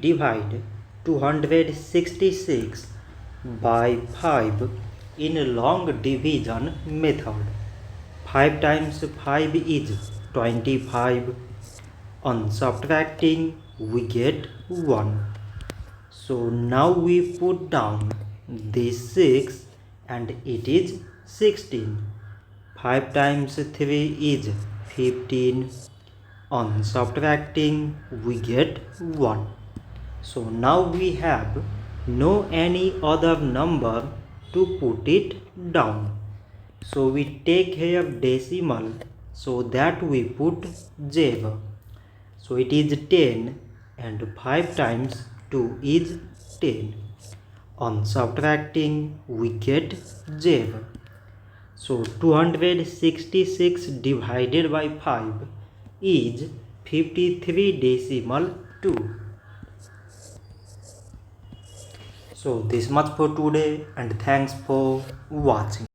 divide 266 by 5 in a long division method. 5 times 5 is 25. On subtracting, we get 1. So now we put down this 6 and it is 16. 5 times 3 is 15. On subtracting, we get 1. So now we have no any other number to put it down. So we take here decimal so that we put 0. So it is 10 and 5 times 2 is 10. On subtracting, we get 0. So 266 divided by 5 is 53.2. So this much for today and thanks for watching.